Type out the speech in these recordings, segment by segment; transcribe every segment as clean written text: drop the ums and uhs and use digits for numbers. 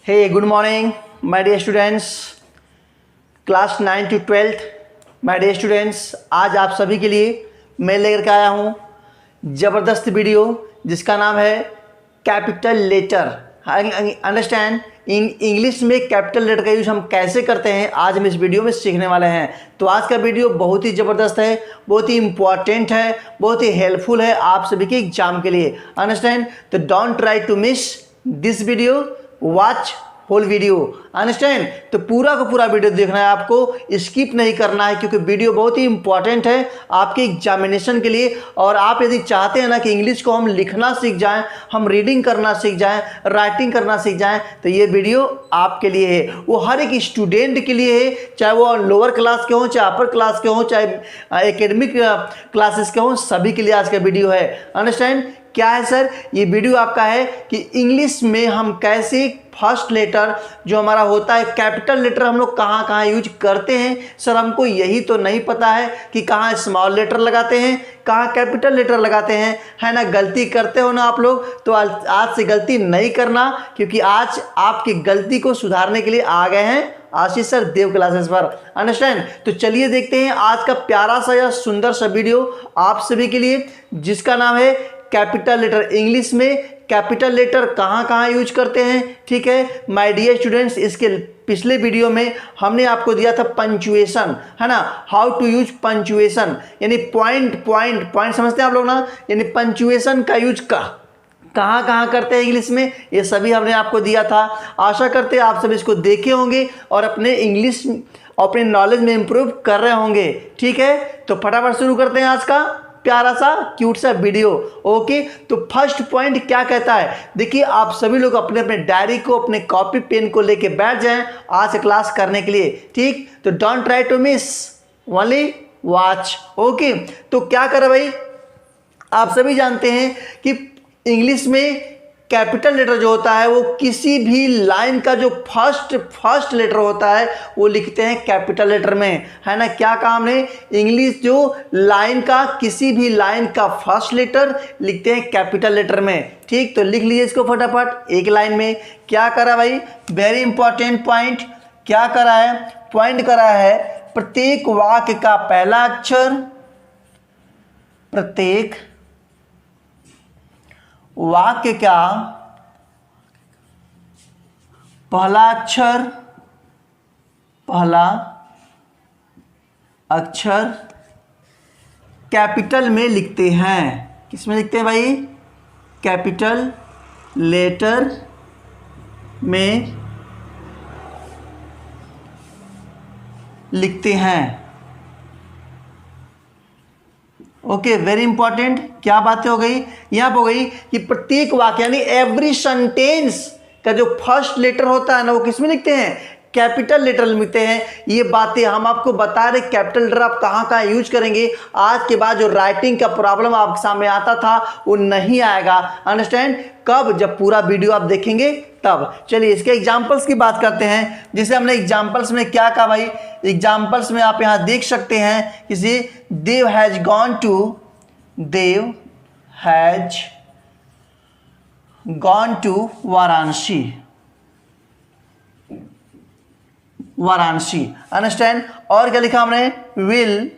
Hey, good morning, my dear students, class 9 to 12th, my dear students। आज आप सभी के लिए मैं लेकर के आया हूँ ज़बरदस्त वीडियो जिसका नाम है capital letter. Understand, in English में कैपिटल लेटर का यूज हम कैसे करते हैं आज हम इस वीडियो में सीखने वाले हैं। तो आज का वीडियो बहुत ही ज़बरदस्त है, बहुत ही इंपॉर्टेंट है, बहुत ही हेल्पफुल है आप सभी के एग्जाम के लिए। अंडरस्टैंड, तो don't try to miss this video, watch whole video. Understand, तो पूरा का पूरा वीडियो देखना है आपको, स्किप नहीं करना है क्योंकि वीडियो बहुत ही इंपॉर्टेंट है आपके एग्जामिनेशन के लिए। और आप यदि चाहते हैं ना कि इंग्लिश को हम लिखना सीख जाएं, हम रीडिंग करना सीख जाएं, राइटिंग करना सीख जाएं, तो ये वीडियो आपके लिए है। वो हर एक स्टूडेंट के लिए है, चाहे वो लोअर क्लास के हों, चाहे अपर क्लास के हों, चाहे एकेडमिक क्लासेस के हों, सभी के लिए आज का वीडियो है। अंडरस्टैंड, क्या है सर? ये वीडियो आपका है कि इंग्लिश में हम कैसे फर्स्ट लेटर जो हमारा होता है कैपिटल लेटर हम लोग कहाँ कहाँ यूज करते हैं। सर हमको यही तो नहीं पता है कि कहाँ स्मॉल लेटर लगाते हैं, कहाँ कैपिटल लेटर लगाते हैं, है ना। गलती करते हो ना आप लोग, तो आज से गलती नहीं करना क्योंकि आज आपकी गलती को सुधारने के लिए आ गए हैं आशीष सर देव क्लासेस पर। अंडरस्टैंड, तो चलिए देखते हैं आज का प्यारा सा या सुंदर सा वीडियो आप सभी के लिए जिसका नाम है कैपिटल लेटर। इंग्लिश में कैपिटल लेटर कहाँ कहाँ यूज करते हैं, ठीक है माय डियर स्टूडेंट्स। इसके पिछले वीडियो में हमने आपको दिया था पंचुएशन, है ना, हाउ टू यूज पंचुएशन, यानी पॉइंट समझते हैं आप लोग ना, यानी पंचुएशन का यूज कहाँ कहाँ करते हैं इंग्लिश में, ये सभी हमने आपको दिया था। आशा करते हैं आप सभी इसको देखे होंगे और अपने इंग्लिश अपने नॉलेज में इंप्रूव कर रहे होंगे। ठीक है, तो फटाफट शुरू करते हैं आज का प्यारा सा क्यूट सा वीडियो। ओके, तो फर्स्ट पॉइंट क्या कहता है, देखिए आप सभी लोग अपने अपने डायरी को, अपने कॉपी पेन को लेके बैठ जाएं आज क्लास करने के लिए। ठीक, तो don't try to miss, only watch. Okay, तो क्या करें भाई, आप सभी जानते हैं कि इंग्लिश में कैपिटल लेटर जो होता है वो किसी भी लाइन का जो फर्स्ट लेटर होता है वो लिखते हैं कैपिटल लेटर में, है ना। क्या काम है, इंग्लिश जो लाइन का किसी भी लाइन का फर्स्ट लेटर लिखते हैं कैपिटल लेटर में। ठीक, तो लिख लीजिए इसको फटाफट एक लाइन में। क्या करा भाई, वेरी इंपॉर्टेंट पॉइंट, क्या करा है, पॉइंट करा है प्रत्येक वाक्य का पहला अक्षर, प्रत्येक वाक्य का पहला अक्षर कैपिटल में लिखते हैं। किस में लिखते हैं भाई, कैपिटल लेटर में लिखते हैं। Okay, very important. क्या बातें हो गई यहाँ पर, हो गई कि प्रत्येक वाक्य यानी एवरी सेंटेंस का जो फर्स्ट लेटर होता है ना वो किस में लिखते हैं, कैपिटल लेटर में लिखते हैं। ये बातें हम आपको बता रहे कैपिटल लेटर आप कहाँ कहाँ यूज करेंगे। आज के बाद जो राइटिंग का प्रॉब्लम आपके सामने आता था वो नहीं आएगा। अंडरस्टैंड, कब, जब पूरा वीडियो आप देखेंगे तब। चलिए इसके एग्जाम्पल्स की बात करते हैं। जैसे हमने एग्जाम्पल्स में क्या कहा भाई, एग्जाम्पल्स में आप यहाँ देख सकते हैं किसी Dev has gone to Varanasi. Understand, और क्या लिखा हमने, will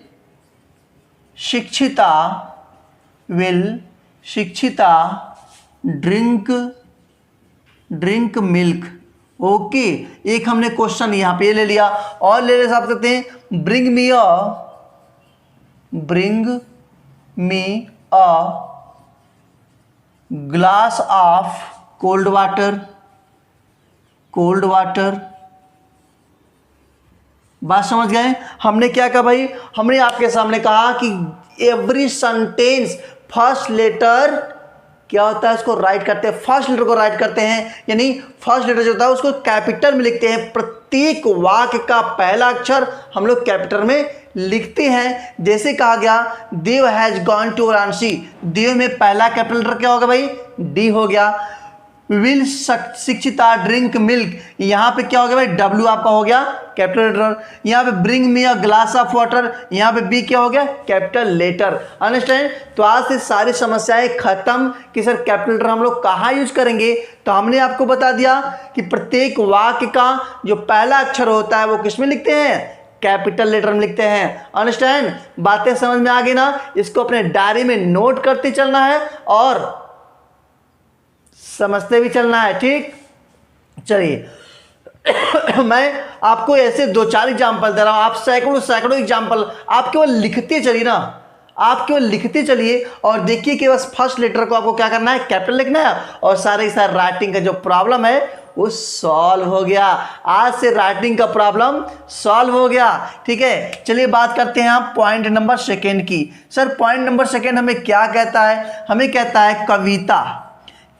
Shikshita drink milk. Okay, एक हमने क्वेश्चन यहाँ पे ले लिया और ले ले साहब कहते हैं bring me a glass of cold water. बात समझ गए। हमने क्या कहा भाई, हमने आपके सामने कहा कि एवरी सेंटेंस फर्स्ट लेटर क्या होता है, इसको राइट करते हैं, फर्स्ट लेटर को राइट करते हैं, यानी फर्स्ट लेटर जो होता है उसको कैपिटल में लिखते हैं। प्रत्येक वाक्य का पहला अक्षर हम लोग कैपिटल में लिखते हैं। जैसे कहा गया देव हैज गॉन टू वाराणसी, देव में पहला कैपिटल लेटर क्या होगा भाई, डी हो गया। विल शिक्षिता ड्रिंक मिल्क, यहाँ पे क्या हो गया भाई, डब्ल्यू आपका हो गया कैपिटल लेटर। यहाँ पे bring me a glass of water, यहाँ पे बी क्या हो गया, कैपिटल लेटर। अंडरस्टैंड। तो आज से सारी समस्याएं खत्म कि सर कैपिटल लेटर हम लोग कहाँ यूज करेंगे। तो हमने आपको बता दिया कि प्रत्येक वाक्य का जो पहला अक्षर होता है वो किसमें लिखते हैं, कैपिटल लेटर में लिखते हैं। अंडरस्टैंड। बातें समझ में आ गई ना। इसको अपने डायरी में नोट करते चलना है और समझते भी चलना है। ठीक, चलिए मैं आपको ऐसे 2-4 एग्जाम्पल दे रहा हूं, आप सैकड़ों एग्जाम्पल आप केवल लिखते चलिए ना, आप केवल लिखते चलिए और देखिए कि बस फर्स्ट लेटर को आपको क्या करना है, कैपिटल लिखना है और सारे राइटिंग का जो प्रॉब्लम है वो सॉल्व हो गया। आज से राइटिंग का प्रॉब्लम सॉल्व हो गया। ठीक है, चलिए बात करते हैं आप पॉइंट नंबर 2 की। सर पॉइंट नंबर 2 हमें क्या कहता है, हमें कहता है कविता।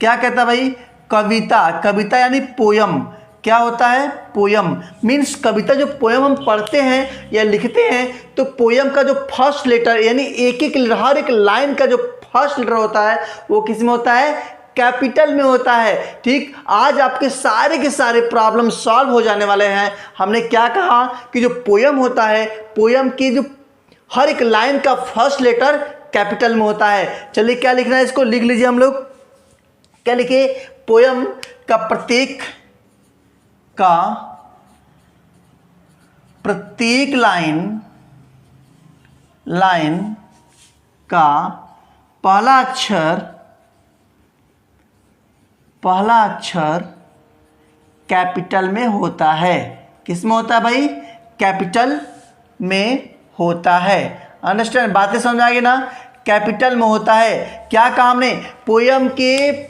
क्या कहता है भाई, कविता। कविता यानी पोयम। क्या होता है, पोयम। मीन्स कविता जो पोयम हम पढ़ते हैं या लिखते हैं तो पोयम का जो फर्स्ट लेटर यानी हर एक लाइन का जो फर्स्ट लेटर होता है वो किस में होता है, कैपिटल में होता है। ठीक, आज आपके सारे के सारे प्रॉब्लम सॉल्व हो जाने वाले हैं। हमने क्या कहा कि जो पोयम होता है, पोयम की जो हर एक लाइन का फर्स्ट लेटर कैपिटल में होता है। चलिए क्या लिखना है, इसको लिख लीजिए हम लोग। क्या लिखे, पोयम का प्रत्येक लाइन का पहला अक्षर कैपिटल में होता है। किस में होता है भाई, कैपिटल में होता है। अंडरस्टैंड, बातें समझ आ गई ना, कैपिटल में होता है। क्या कहा हमने, पोयम के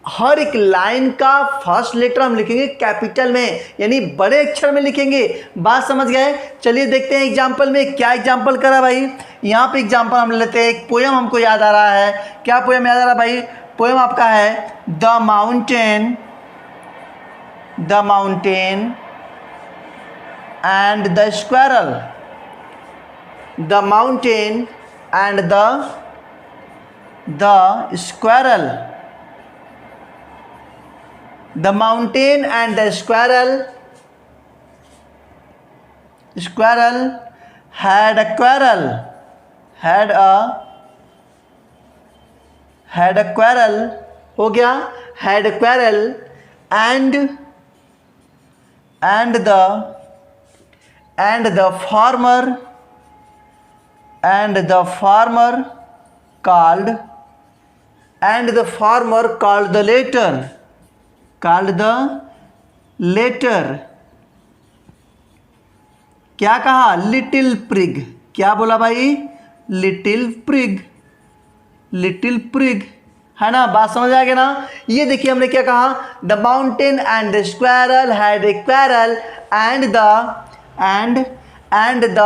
हर एक लाइन का फर्स्ट लेटर हम लिखेंगे कैपिटल में यानी बड़े अक्षर में लिखेंगे। बात समझ गए। चलिए देखते हैं एग्जाम्पल में क्या एग्जाम्पल करा भाई। यहाँ पे एग्जाम्पल हम लेते हैं, एक पोयम हमको याद आ रहा है। क्या पोयम याद आ रहा है भाई, पोयम आपका है the mountain and the squirrel. The mountain and the squirrel. The mountain and the squirrel had a quarrel. Had a quarrel हो गया, had a quarrel and the farmer called the letter. क्या कहा, little prig. क्या बोला भाई, little prig है ना। बात समझ आ गया ना। ये देखिए हमने क्या कहा, the mountain and the squirrel had a quarrel and the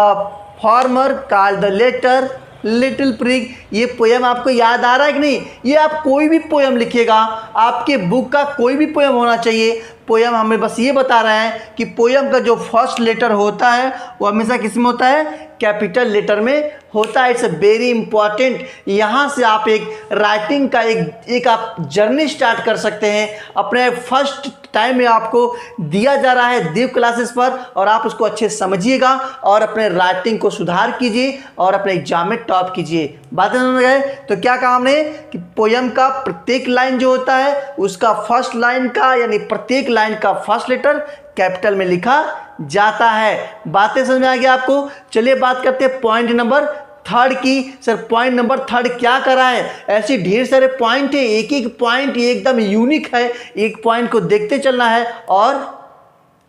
former called the latter little prig. ये पोयम आपको याद आ रहा है कि नहीं। ये आप कोई भी पोयम लिखिएगा, आपके बुक का कोई भी पोयम होना चाहिए। पोयम हमें बस ये बता रहे हैं कि पोयम का जो फर्स्ट लेटर होता है वो हमेशा किस में होता है, कैपिटल लेटर में होता है। It's very important. यहाँ से आप एक राइटिंग का एक आप जर्नी स्टार्ट कर सकते हैं। अपने फर्स्ट टाइम में आपको दिया जा रहा है देव क्लासेस पर और आप उसको अच्छे समझिएगा और अपने राइटिंग को सुधार कीजिए और अपने एग्जाम में टॉप कीजिए। बातें समझ गए। तो क्या कहा हमने कि पोयम का प्रत्येक लाइन जो होता है उसका फर्स्ट लाइन का यानी प्रत्येक लाइन का फर्स्ट लेटर कैपिटल में लिखा जाता है। बातें समझ में आ गई आपको। चलिए बात करते हैं पॉइंट नंबर 3 की। सर पॉइंट नंबर 3 क्या करा है, ऐसे ढेर सारे पॉइंट है, एक एक पॉइंट एकदम यूनिक है। एक पॉइंट को देखते चलना है और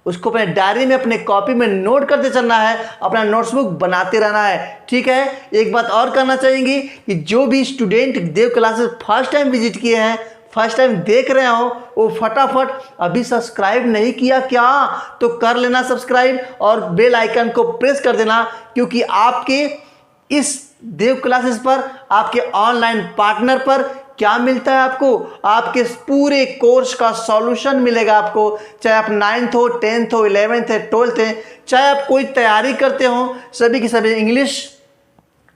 उसको अपने डायरी में अपने कॉपी में नोट करते चलना है, अपना नोट्सबुक बनाते रहना है। ठीक है, एक बात और करना चाहेंगे कि जो भी स्टूडेंट देव क्लासेस फर्स्ट टाइम विजिट किए हैं, फर्स्ट टाइम देख रहे हो, वो फटाफट अभी सब्सक्राइब नहीं किया क्या तो कर लेना सब्सक्राइब और बेल आइकन को प्रेस कर देना, क्योंकि आपके इस देव क्लासेस पर, आपके ऑनलाइन पार्टनर पर क्या मिलता है आपको, आपके पूरे कोर्स का सॉल्यूशन मिलेगा आपको। चाहे आप 9th हो, 10th हो, 11th है, 12th है, चाहे आप कोई तैयारी करते हो, सभी की सभी इंग्लिश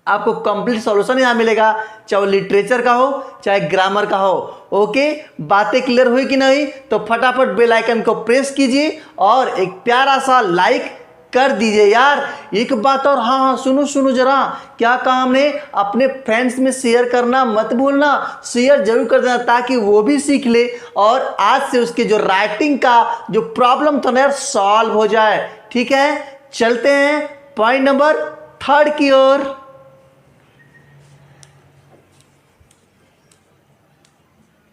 आपको कंप्लीट सॉल्यूशन यहाँ मिलेगा, चाहे वो लिटरेचर का हो चाहे ग्रामर का हो। ओके, बातें क्लियर हुई कि नहीं? तो फटाफट बेल आइकन को प्रेस कीजिए और एक प्यारा सा लाइक कर दीजिए यार। एक बात और, हाँ सुनो जरा, क्या कहा हमने? अपने फ्रेंड्स में शेयर करना मत भूलना, शेयर जरूर कर देना ताकि वो भी सीख ले और आज से उसके जो राइटिंग का जो प्रॉब्लम था ना यार सॉल्व हो जाए। ठीक है, चलते हैं पॉइंट नंबर 3 की ओर।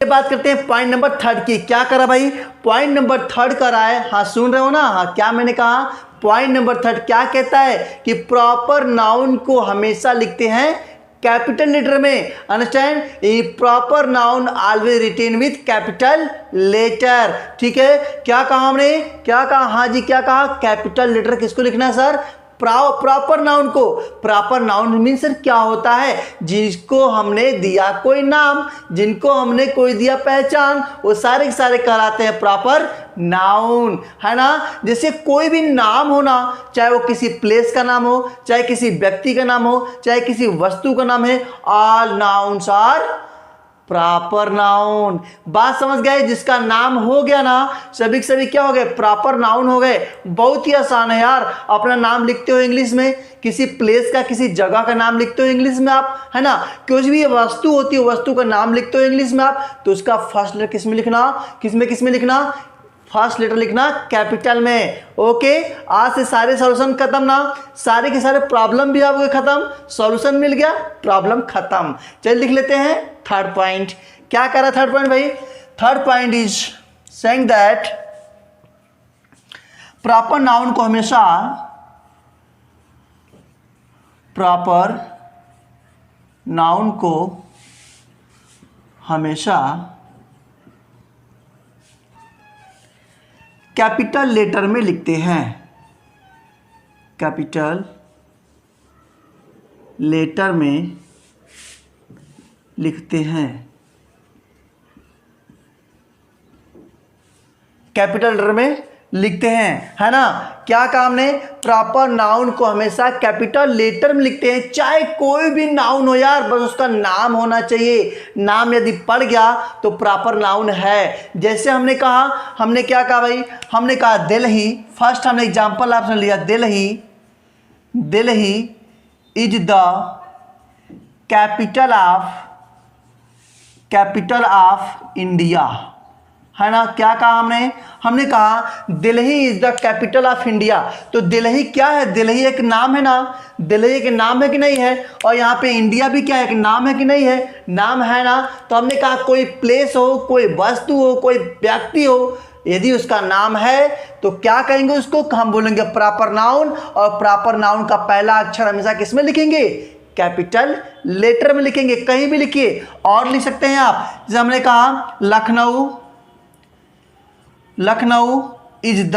बात करते हैं पॉइंट नंबर 3 की। क्या करा भाई? पॉइंट नंबर 3 करा है। हाँ सुन रहे हो ना? हाँ, क्या मैंने कहा? पॉइंट नंबर 3 क्या कहता है कि प्रॉपर नाउन को हमेशा लिखते हैं कैपिटल लेटर में। Understand? Proper noun always written with capital letter. ठीक है, क्या कहा हमने? क्या कहा? हाँ जी, क्या कहा? कैपिटल लेटर किसको लिखना है सर? प्रॉपर नाउन को। प्रॉपर नाउन मीन सर क्या होता है? जिसको हमने दिया कोई नाम, जिनको हमने कोई दिया पहचान, वो सारे के सारे कहलाते हैं प्रॉपर नाउन, है ना? जैसे कोई भी नाम होना, चाहे वो किसी प्लेस का नाम हो, चाहे किसी व्यक्ति का नाम हो, चाहे किसी वस्तु का नाम है, all nouns are proper noun. बात समझ गए? जिसका नाम हो गया ना, सभी के सभी क्या हो गए? प्रॉपर नाउन हो गए। बहुत ही आसान है यार। अपना नाम लिखते हो इंग्लिश में, किसी प्लेस का, किसी जगह का नाम लिखते हो इंग्लिश में आप, है ना? कुछ भी वस्तु होती है, वस्तु का नाम लिखते हो इंग्लिश में आप, तो उसका फर्स्ट लेटर किस में लिखना? किस में लिखना? फर्स्ट लेटर लिखना कैपिटल में। ओके, आज से सारे सॉल्यूशन खत्म ना, सारे के सारे प्रॉब्लम भी आपके खत्म, सॉल्यूशन मिल गया, प्रॉब्लम खत्म। चलिए लिख लेते हैं 3rd पॉइंट। क्या कह रहा है 3rd पॉइंट भाई? 3rd point is saying that proper noun को हमेशा, प्रॉपर नाउन को हमेशा कैपिटल लेटर में लिखते हैं। कैपिटल लेटर में लिखते हैं। कैपिटल लेटर में लिखते हैं, है ना? क्या काम ने? प्रॉपर नाउन को हमेशा कैपिटल लेटर में लिखते हैं, चाहे कोई भी नाउन हो यार, बस उसका नाम होना चाहिए। नाम यदि पड़ गया तो प्रॉपर नाउन है। जैसे हमने कहा, हमने क्या कहा भाई? हमने कहा दिल्ली। फर्स्ट हमने एग्जांपल आपने लिया Delhi. Delhi is the capital of India, है ना? क्या कहा हमने? हमने कहा Delhi is the capital of India. तो दिल्ली क्या है? दिल्ली एक नाम है ना? दिल्ली एक नाम है कि नहीं है? और यहाँ पे इंडिया भी क्या है? एक नाम है कि नहीं है? नाम है ना? तो हमने कहा कोई प्लेस हो, कोई वस्तु हो, कोई व्यक्ति हो, यदि उसका नाम है तो क्या कहेंगे उसको? हम बोलेंगे प्रॉपर नाउन। और प्रॉपर नाउन का पहला अक्षर हमेशा किसमें लिखेंगे? कैपिटल लेटर में लिखेंगे। कहीं भी लिखिए, और लिख सकते हैं आप। जैसे हमने कहा Lucknow is the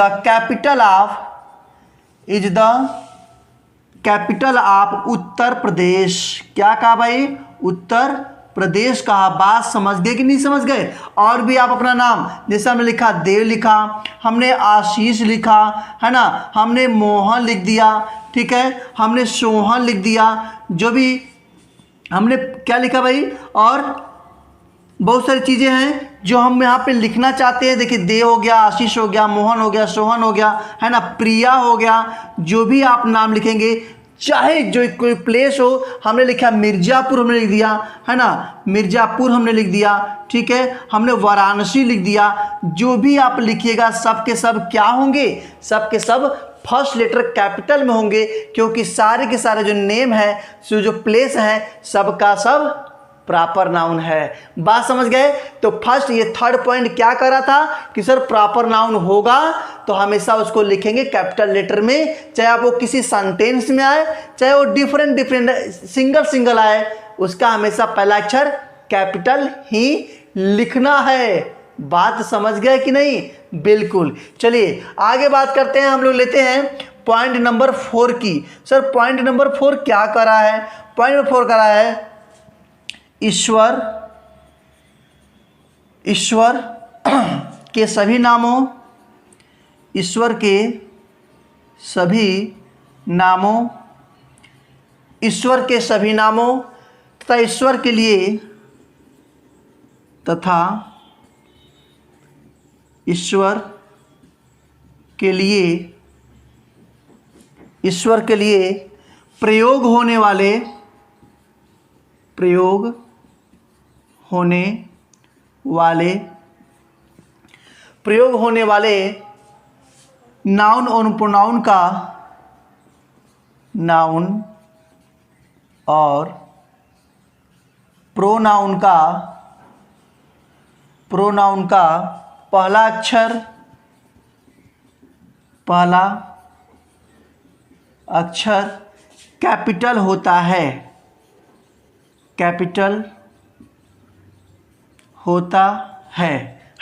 capital of Uttar Pradesh. क्या कहा भाई? उत्तर प्रदेश कहा। बात समझ गए कि नहीं समझ गए? और भी आप अपना नाम, जैसे हमने लिखा देव लिखा, हमने आशीष लिखा, है ना? हमने मोहन लिख दिया, ठीक है? हमने सोहन लिख दिया, जो भी हमने क्या लिखा भाई? और बहुत सारी चीज़ें हैं जो हम यहाँ पे लिखना चाहते हैं। देखिए देव हो गया, आशीष हो गया, मोहन हो गया, सोहन हो गया, है ना? प्रिया हो गया। जो भी आप नाम लिखेंगे, चाहे जो कोई प्लेस हो, हमने लिखा मिर्ज़ापुर, हमने लिख दिया, है ना? मिर्ज़ापुर हमने लिख दिया, ठीक है? हमने वाराणसी लिख दिया। जो भी आप लिखिएगा सब के सब क्या होंगे? सब के सब फर्स्ट लेटर कैपिटल में होंगे, क्योंकि सारे के सारे जो नेम है, जो प्लेस है, सबका सब प्रॉपर नाउन है। बात समझ गए? तो फर्स्ट ये 3rd पॉइंट क्या कर रहा था कि सर प्रॉपर नाउन होगा तो हमेशा उसको लिखेंगे कैपिटल लेटर में, चाहे आप वो किसी सेंटेंस में आए, चाहे वो डिफरेंट सिंगल आए, उसका हमेशा पहला अक्षर कैपिटल ही लिखना है। बात समझ गए कि नहीं? बिल्कुल। चलिए आगे बात करते हैं। हम लोग लेते हैं पॉइंट नंबर 4 की। सर पॉइंट नंबर 4 क्या कर रहा है? पॉइंट नंबर 4 कर रहा है ईश्वर के सभी नामों, ईश्वर के सभी नामों ईश्वर के सभी नामों तथा ईश्वर के लिए प्रयोग होने वाले नाउन और प्रोनाउन का पहला अक्षर कैपिटल होता है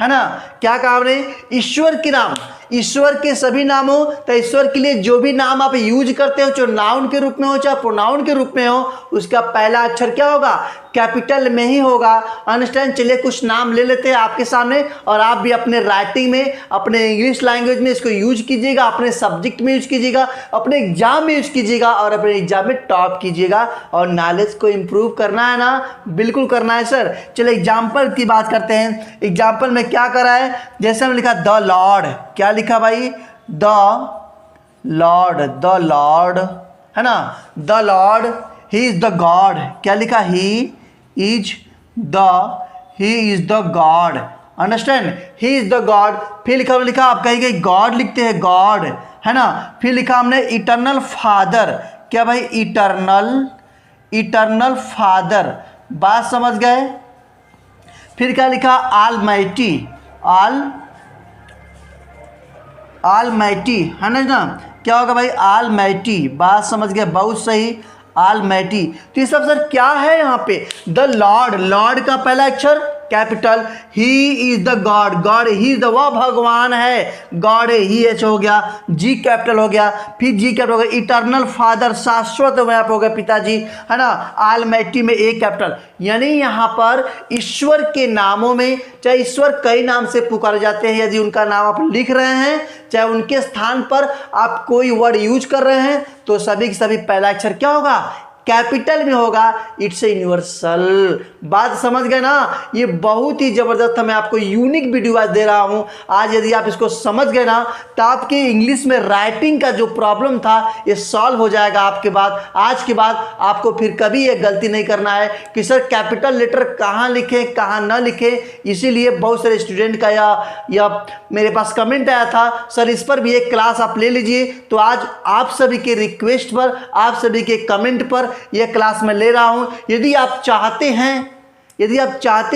ना। क्या कहा हमने? ईश्वर के नाम, ईश्वर के सभी नामों तो ईश्वर के लिए जो भी नाम आप यूज करते हो, चाहे नाउन के रूप में हो चाहे प्रोनाउन के रूप में हो, उसका पहला अक्षर क्या होगा? कैपिटल में ही होगा। अंडरस्टैंड। चलिए कुछ नाम ले लेते हैं आपके सामने और आप भी अपने राइटिंग में, अपने इंग्लिश लैंग्वेज में इसको यूज कीजिएगा, अपने सब्जेक्ट में यूज कीजिएगा, अपने एग्जाम में यूज कीजिएगा और अपने एग्जाम में टॉप कीजिएगा। और नॉलेज को इम्प्रूव करना है ना, बिल्कुल करना है सर। चलिए एग्जाम्पल की बात करते हैं। एग्जाम्पल में क्या करा है? जैसे हमने लिखा द लॉर्ड, क्या लिखा भाई? द लॉर्ड है ना। The Lord, he is the God, क्या लिखा? He is the God. Understand. He is the God. फिर लिखा आप कहीं कहीं गॉड लिखते हैं, गॉड है ना। फिर लिखा हमने इटर्नल फादर, क्या भाई? इटर्नल फादर, बात समझ गए। फिर क्या लिखा? ऑलमाइटी है ना। क्या होगा भाई? ऑलमाइटी, बात समझ गए, बहुत सही। ऑलमाइटी। तो ये सब सर क्या है यहाँ पे? द लॉर्ड, लॉर्ड का पहला अक्षर capital, he is the God, God he is the, वह भगवान है, गॉड है, ही एच हो गया, जी कैपिटल हो गया, फिर जी कैपिटल हो गया, इटर्नल फादर, शाश्वत वहाँ पे हो गया पिताजी है ना। ऑलमाइटी में ए कैपिटल। यानी यहाँ पर ईश्वर के नामों में, चाहे ईश्वर कई नाम से पुकारे जाते हैं, यदि उनका नाम आप लिख रहे हैं, चाहे उनके स्थान पर आप कोई वर्ड यूज कर रहे हैं, तो सभी के सभी पहला अक्षर क्या होगा? कैपिटल में होगा। It's universal. बात समझ गए ना। ये बहुत ही जबरदस्त मैं आपको यूनिक वीडियो आज दे रहा हूं। आज यदि आप इसको समझ गए ना तो आपके इंग्लिश में राइटिंग का जो प्रॉब्लम था ये सॉल्व हो जाएगा। आपके बाद, आज के बाद आपको फिर कभी ये गलती नहीं करना है कि सर कैपिटल लेटर कहाँ लिखे कहाँ ना लिखे। इसीलिए बहुत सारे स्टूडेंट का या मेरे पास कमेंट आया था, सर इस पर भी एक क्लास आप ले लीजिए। तो आज आप सभी के रिक्वेस्ट पर, आप सभी के कमेंट पर यह क्लास मैं ले रहा हूं। यदि आप चाहते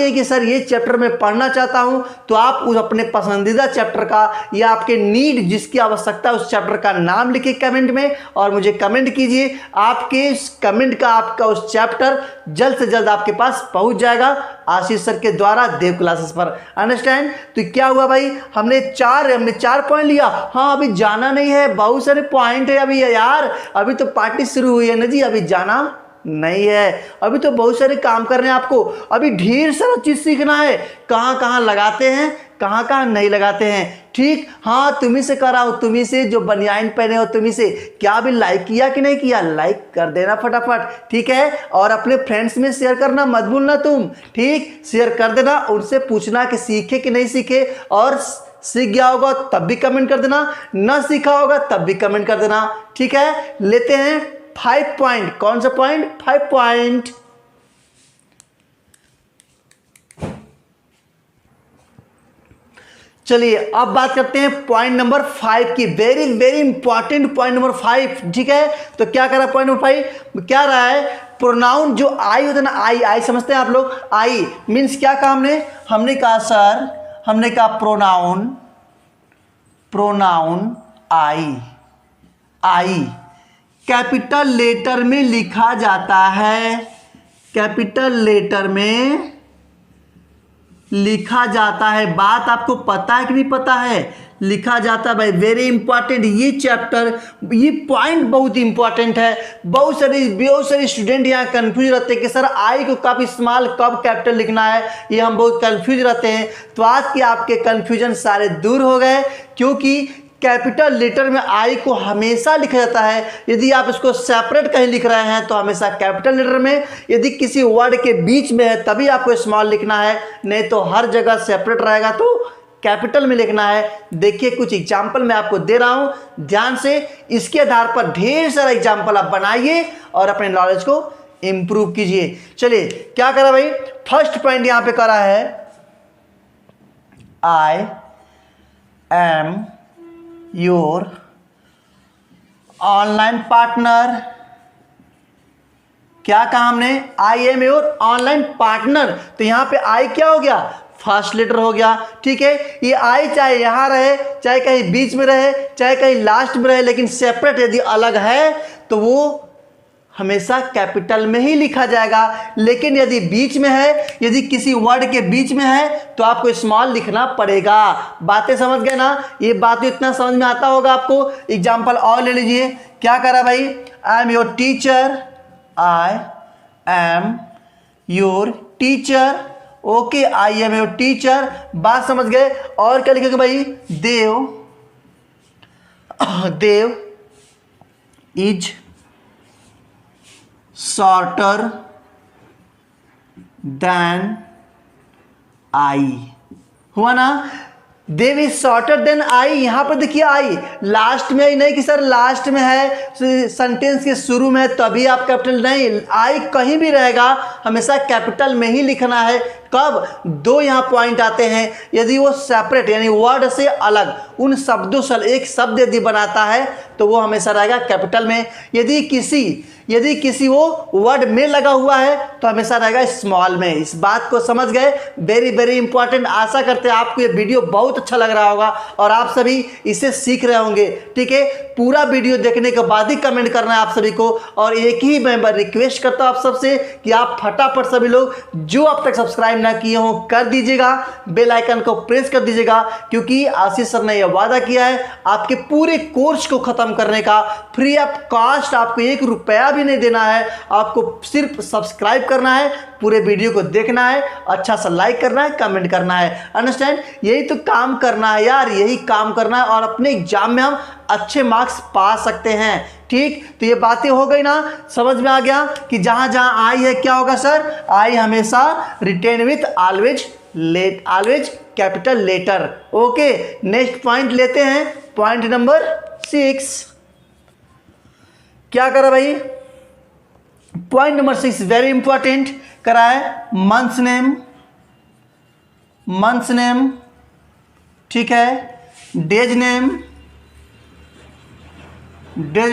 हैं कि सर ये चैप्टर मैं पढ़ना चाहता हूं, तो आप उस अपने पसंदीदा चैप्टर का या आपके नीड जिसकी आवश्यकता उस चैप्टर का नाम लिखिए कमेंट में और मुझे कमेंट कीजिए। आपके कमेंट का आपका उस चैप्टर जल्द से जल्द आपके पास पहुंच जाएगा आशीष सर के द्वारा देव क्लासेस पर। अंडरस्टैंड। तो क्या हुआ भाई, हमने चार पॉइंट लिया। हाँ अभी जाना नहीं है, बहुत सारे पॉइंट है अभी यार, अभी तो पार्टी शुरू हुई है ना जी, अभी जाना नहीं है, अभी तो बहुत सारे काम करने हैं आपको। अभी ढेर सारा चीज सीखना है, कहाँ कहाँ लगाते हैं कहाँ कहाँ नहीं लगाते हैं। ठीक, हाँ तुम्ही से कर रहा हूँ, तुम्ही से जो बनियान पहने हो तुम्ही से, क्या अभी लाइक किया कि नहीं किया? लाइक कर देना फटाफट, ठीक है। और अपने फ्रेंड्स में शेयर करना मत भूलना तुम, ठीक, शेयर कर देना। उनसे पूछना कि सीखे कि नहीं सीखे, और सीख गया होगा तब भी कमेंट कर देना, ना सीखा होगा तब भी कमेंट कर देना, ठीक है। लेते हैं 5 पॉइंट। कौन सा पॉइंट? 5 पॉइंट। चलिए अब बात करते हैं पॉइंट नंबर 5 की। Very very important point number 5, ठीक है। तो क्या करा पॉइंट नंबर 5? क्या रहा है? प्रोनाउन जो आई होता है ना, आई समझते हैं आप लोग। आई मीन्स क्या कहा हमने कहा सर, हमने कहा प्रोनाउन आई कैपिटल लेटर में लिखा जाता है, कैपिटल लेटर में लिखा जाता है। बात आपको पता है कि नहीं पता है? लिखा जाता है भाई, वेरी इंपॉर्टेंट। ये चैप्टर, ये पॉइंट बहुत इंपॉर्टेंट है। बहुत सारे स्टूडेंट यहाँ कंफ्यूज रहते हैं कि सर आई को कब इस्तेमाल, कब कैपिटल लिखना है, ये हम बहुत कंफ्यूज रहते हैं। तो आज के आपके कंफ्यूजन सारे दूर हो गए, क्योंकि कैपिटल लेटर में आई को हमेशा लिखा जाता है। यदि आप इसको सेपरेट कहीं लिख रहे हैं तो हमेशा कैपिटल लेटर में, यदि किसी वर्ड के बीच में है तभी आपको स्मॉल लिखना है, नहीं तो हर जगह सेपरेट रहेगा तो कैपिटल में लिखना है। देखिए कुछ एग्जाम्पल मैं आपको दे रहा हूं ध्यान से, इसके आधार पर ढेर सारा एग्जाम्पल आप बनाइए और अपने नॉलेज को इंप्रूव कीजिए। चलिए क्या करा भाई, फर्स्ट पॉइंट यहां पे करा है I am your online partner. क्या कहा हमने, I am your online partner. तो यहां पे आई क्या हो गया, फर्स्ट लेटर हो गया। ठीक है, ये आई चाहे यहां रहे, चाहे कहीं बीच में रहे, चाहे कहीं लास्ट में रहे, लेकिन सेपरेट यदि अलग है तो वो हमेशा कैपिटल में ही लिखा जाएगा। लेकिन यदि बीच में है, यदि किसी वर्ड के बीच में है तो आपको स्मॉल लिखना पड़ेगा। बातें समझ गए ना, ये बात इतना समझ में आता होगा आपको। एग्जाम्पल और ले लीजिए, क्या करा भाई, I am your teacher, I am your teacher. Okay, I am your teacher, बात समझ गए। और क्या लिखेंगे भाई, देव इज शॉर्टर देन आई। हुआ ना, देव इज शॉर्टर देन आई। यहां पर देखिए आई लास्ट में, नहीं कि सर लास्ट में है, सेंटेंस के शुरू में तभी आप कैपिटल, नहीं, आई कहीं भी रहेगा हमेशा कैपिटल में ही लिखना है। कब, दो यहां पॉइंट आते हैं, यदि वो सेपरेट यानी वर्ड से अलग उन शब्दों से एक शब्द यदि बनाता है तो वो हमेशा रहेगा कैपिटल में। यदि किसी वो वर्ड में लगा हुआ है तो हमेशा रहेगा स्मॉल में। इस बात को समझ गए, वेरी वेरी इंपॉर्टेंट। आशा करते हैं आपको ये वीडियो बहुत अच्छा लग रहा होगा और आप सभी इसे सीख रहे होंगे। ठीक है, पूरा वीडियो देखने के बाद ही कमेंट करना है आप सभी को। और एक ही मैं रिक्वेस्ट करता हूं आप सबसे कि आप फटाफट सभी लोग जो अब तक सब्सक्राइब ना किए हो कर दीजिएगा, बेल आइकन को प्रेस कर दीजिएगा, क्योंकि आशीष सर ने यह वादा किया है आपके पूरे कोर्स को खत्म करने का। फ्री ऑफ कॉस्ट, आपको 1 रुपया भी नहीं देना है, आपको सिर्फ सब्सक्राइब करना है, पूरे वीडियो को देखना है, अच्छा सा लाइक करना है, कमेंट करना है। अंडरस्टैंड, यही तो काम करना है यार, यही काम करना है और अपने एग्जाम में हम अच्छे मार्क्स पा सकते हैं। ठीक, तो ये बातें हो गई ना, समझ में आ गया कि जहां जहां आई है क्या होगा सर, आई हमेशा written with always capital letter. Okay, next point लेते हैं, पॉइंट नंबर 6। क्या करा भाई, पॉइंट नंबर 6 वेरी इंपॉर्टेंट करा है, मंथ्स नेम, ठीक है, डेज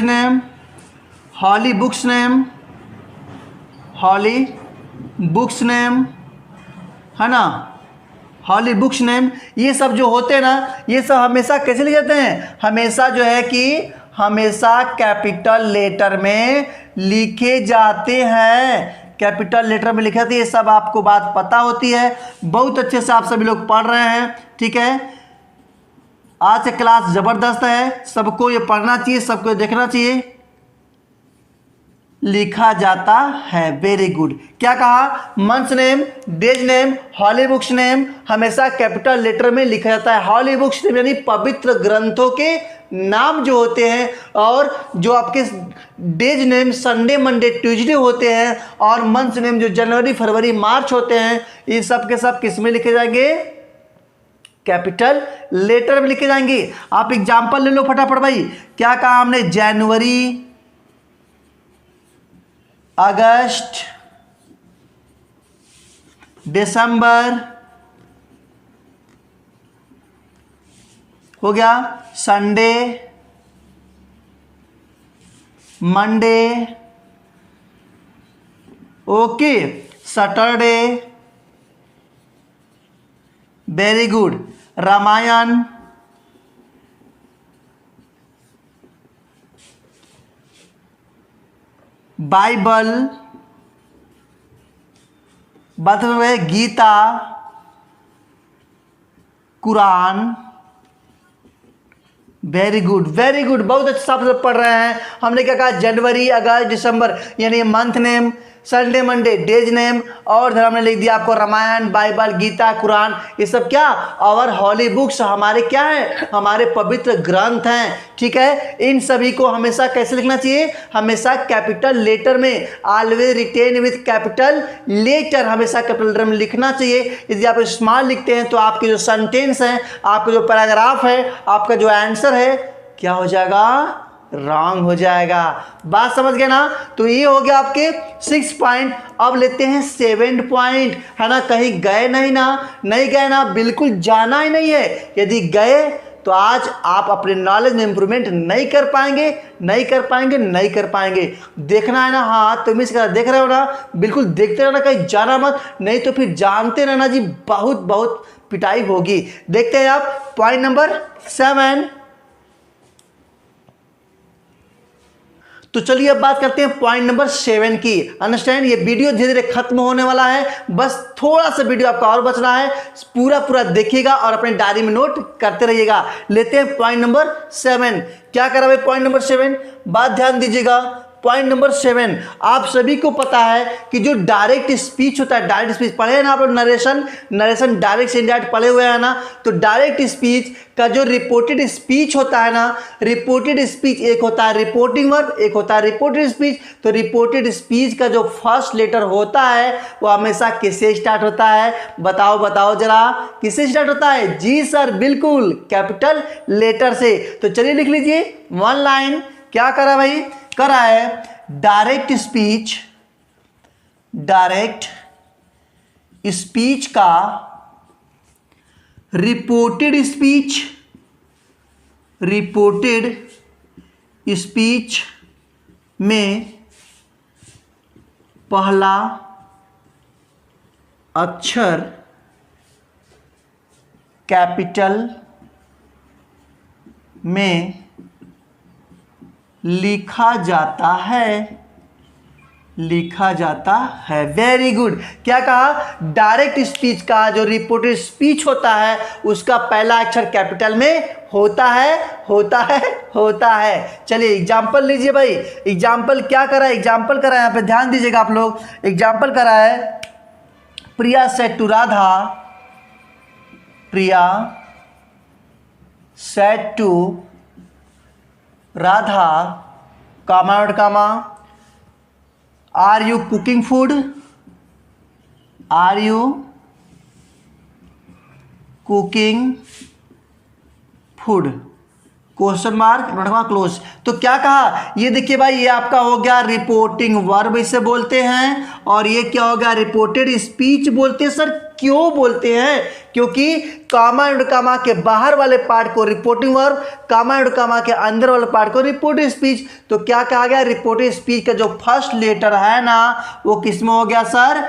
नेम, हॉली बुक्स नेम, है ना, हॉली बुक्स नेम। ये सब जो होते हैं ना, ये सब हमेशा कैसे लिखे जाते हैं, हमेशा जो है कि हमेशा कैपिटल लेटर में लिखे जाते हैं, कैपिटल लेटर में लिखे जाते हैं। ये सब आपको बात पता होती है, बहुत अच्छे से आप सभी लोग पढ़ रहे हैं। ठीक है, आज से क्लास जबरदस्त है, सबको ये पढ़ना चाहिए, सबको ये देखना चाहिए, लिखा जाता है। Very good. क्या कहा, मंथ्स नेम, डेज नेम, हॉली बुक्स नेम हमेशा कैपिटल लेटर में लिखा जाता है। हॉली बुक्स नेम यानी पवित्र ग्रंथों के नाम जो होते हैं, और जो आपके days name Sunday Monday Tuesday होते हैं, और मंथ्स नेम जो जनवरी फरवरी मार्च होते हैं, ये सब के सब किस में लिखे जाएंगे, कैपिटल लेटर में लिखे जाएंगे। आप एग्जाम्पल ले लो फटाफट भाई। क्या कहा हमने, जनवरी, अगस्त, दिसंबर हो गया, Sunday, Monday, okay, Saturday, very good, Ramayan, Bible, बात है Gita, Quran. Very good, very good, बहुत अच्छा आप सब पढ़ रहे हैं। हमने क्या कहा, जनवरी, अगस्त, दिसंबर यानी month name, Sunday Monday days name, और इधर हमने लिख दिया आपको रामायण, बाइबल, गीता, कुरान, ये सब क्या और हॉली बुक्स, हमारे क्या है, हमारे पवित्र ग्रंथ हैं। ठीक है, इन सभी को हमेशा कैसे लिखना चाहिए, हमेशा कैपिटल लेटर में, always written with capital letter, हमेशा कैपिटल लेटर में लिखना चाहिए। यदि आप स्मॉल लिखते हैं तो आपके जो सेंटेंस है, आपका जो पैराग्राफ है, आपका जो आंसर है क्या हो जाएगा, रॉन्ग हो जाएगा। बात समझ गए ना। तो ये हो गया आपके 6 पॉइंट। अब लेते हैं 7 पॉइंट, है ना। कहीं गए नहीं ना, नहीं गए ना, बिल्कुल जाना ही नहीं है। यदि गए तो आज आप अपने नॉलेज में इंप्रूवमेंट नहीं कर पाएंगे, नहीं कर पाएंगे, नहीं कर पाएंगे। देखना है ना, हाँ तुम इसका देख रहे हो ना, बिल्कुल देखते रहना, कहीं जाना मत, नहीं तो फिर जानते रहना जी, बहुत बहुत पिटाई होगी। देखते हैं आप पॉइंट नंबर 7। तो चलिए अब बात करते हैं पॉइंट नंबर 7 की। अंडरस्टैंड, ये वीडियो धीरे धीरे खत्म होने वाला है, बस थोड़ा सा वीडियो आपका और बच रहा है, पूरा देखिएगा और अपने डायरी में नोट करते रहिएगा। लेते हैं पॉइंट नंबर 7। क्या करा भाई पॉइंट नंबर 7, बात ध्यान दीजिएगा। पॉइंट नंबर 7, आप सभी को पता है कि जो डायरेक्ट स्पीच होता है, डायरेक्ट स्पीच पढ़े हैं ना आप लोग, नरेशन डायरेक्ट से इनडायरेक्ट पढ़े हुए हैं ना। तो डायरेक्ट स्पीच का जो रिपोर्टेड स्पीच होता है ना, रिपोर्टेड स्पीच एक होता है रिपोर्टिंग वर्ब, एक होता है रिपोर्टेड स्पीच। तो रिपोर्टेड स्पीच का जो फर्स्ट लेटर होता है वो हमेशा किससे स्टार्ट होता है, बताओ बताओ जरा, किससे स्टार्ट होता है। जी सर बिल्कुल, कैपिटल लेटर से। तो चलिए लिख लीजिए 1 लाइन। क्या करा भाई, करा है डायरेक्ट स्पीच का रिपोर्टेड स्पीच में पहला अक्षर कैपिटल में लिखा जाता है। Very good. क्या कहा, डायरेक्ट स्पीच का जो रिपोर्टेड स्पीच होता है उसका पहला अक्षर कैपिटल में होता है। चलिए एग्जाम्पल लीजिए भाई। एग्जाम्पल क्या करा है, एग्जाम्पल करा है, यहाँ पे ध्यान दीजिएगा आप लोग। एग्जाम्पल करा है, Priya said to Radha, Priya said to Radha, comma और comma, are you cooking food, are you cooking food, question mark, close. तो क्या कहा, ये देखिए भाई, ये आपका हो गया रिपोर्टिंग वर्ब इसे बोलते हैं, और ये क्या हो गया, रिपोर्टेड स्पीच बोलते हैं। सर क्यों बोलते हैं, क्योंकि कामा एंड कामा के बाहर वाले पार्ट को रिपोर्टिंग वर्ब, कामा एंड कामा के अंदर वाले पार्ट को रिपोर्टेड स्पीच। तो क्या कहा गया, रिपोर्टेड स्पीच का जो फर्स्ट लेटर है ना वो किस में हो गया सर,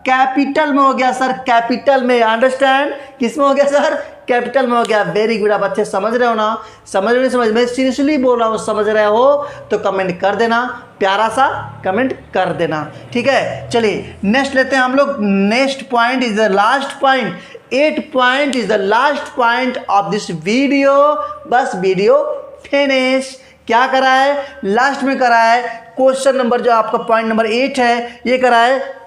कैपिटल में हो गया सर, कैपिटल में। अंडरस्टैंड, किस में हो गया सर, कैपिटल में हो गया। Very good. आप अच्छे समझ रहे हो ना, समझ रहे, समझ, मैं सीरियसली बोल रहा हूँ, समझ रहे हो तो कमेंट कर देना, प्यारा सा कमेंट कर देना, ठीक है। चलिए नेक्स्ट लेते हैं हम लोग। Next point is the last point, 8 point is the last point of this video. बस वीडियो फिनिश। क्या करा है, लास्ट में करा है क्वेश्चन नंबर, जो आपका पॉइंट नंबर 8 है, ये करा है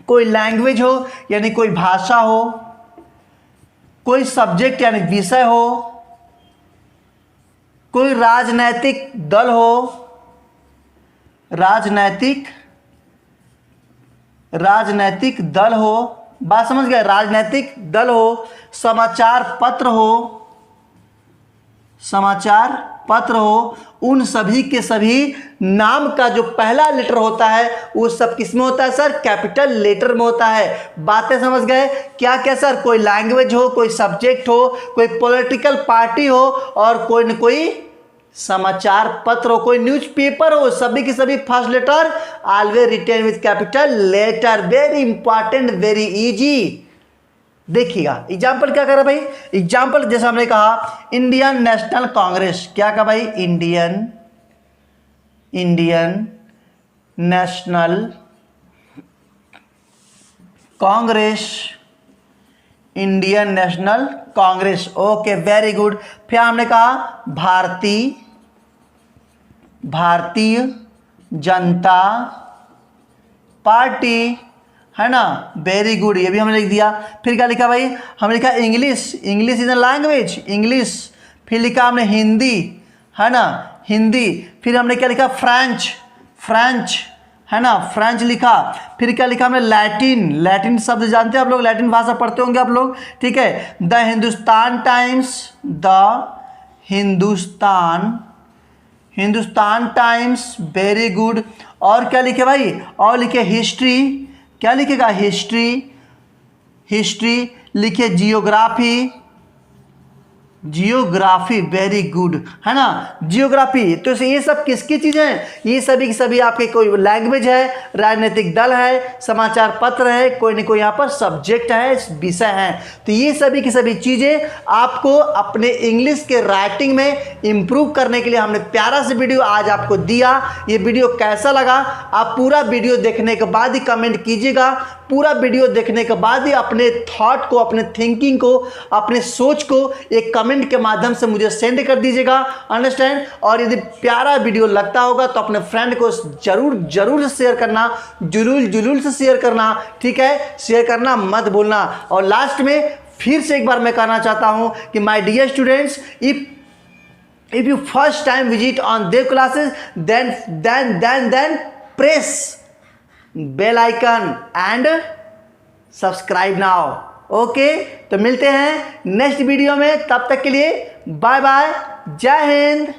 कोई लैंग्वेज हो यानी कोई भाषा हो, कोई सब्जेक्ट यानी विषय हो, कोई राजनैतिक दल हो, राजनैतिक दल हो, बात समझ गए, राजनैतिक दल हो, समाचार पत्र हो, उन सभी के सभी नाम का जो पहला लेटर होता है वो सब किस में होता है सर, कैपिटल लेटर में होता है। बातें समझ गए, क्या क्या सर, कोई लैंग्वेज हो, कोई सब्जेक्ट हो, कोई पॉलिटिकल पार्टी हो, और कोई न कोई समाचार पत्र हो, कोई न्यूज़पेपर हो, सभी के सभी first letter always written with capital letter. Very important, very easy. देखिएगा एग्जाम्पल क्या करा भाई, एग्जाम्पल जैसे हमने कहा इंडियन नेशनल कांग्रेस, क्या कहा भाई, Indian national Congress, Indian national Congress. Okay very good. फिर हमने कहा भारतीय जनता पार्टी, है ना, वेरी गुड, ये भी हमने लिख दिया। फिर क्या लिखा भाई, हमने लिखा English, English is a language, English. फिर लिखा हमने हिंदी, है ना, हिंदी। फिर हमने क्या लिखा, फ्रेंच, फ्रेंच, है ना, फ्रेंच लिखा। फिर क्या लिखा हमने, लैटिन, लैटिन शब्द जानते हैं आप लोग, लैटिन भाषा पढ़ते होंगे आप लोग, ठीक है। The Hindustan times, the Hindustan, Hindustan times, very good. और क्या लिखे भाई, और लिखे हिस्ट्री, क्या लिखेगा, हिस्ट्री, हिस्ट्री लिखे। जियोग्राफी, जियोग्राफी, वेरी गुड, है ना, जियोग्राफी। तो ये सब किसकी चीज़ें हैं, ये सभी की सभी आपके कोई लैंग्वेज है, राजनीतिक दल है, समाचार पत्र है, कोई ना कोई यहाँ पर सब्जेक्ट है, विषय है। तो ये सभी की सभी चीज़ें आपको अपने इंग्लिश के राइटिंग में इम्प्रूव करने के लिए हमने प्यारा से वीडियो आज आपको दिया। ये वीडियो कैसा लगा, आप पूरा वीडियो देखने के बाद ही कमेंट कीजिएगा। पूरा वीडियो देखने के बाद ही अपने थॉट को, अपने थिंकिंग को, अपने सोच को एक कमेंट के माध्यम से मुझे सेंड कर दीजिएगा, अंडरस्टैंड। और यदि प्यारा वीडियो लगता होगा तो अपने फ्रेंड को जरूर जरूर से शेयर करना, जुलूल से शेयर करना, ठीक है, शेयर करना मत भूलना। और लास्ट में फिर से एक बार मैं कहना चाहता हूं कि my dear students, if you first time visit on their classes, then press bell icon and subscribe now. Okay, तो मिलते हैं नेक्स्ट वीडियो में, तब तक के लिए बाय बाय, जय हिंद।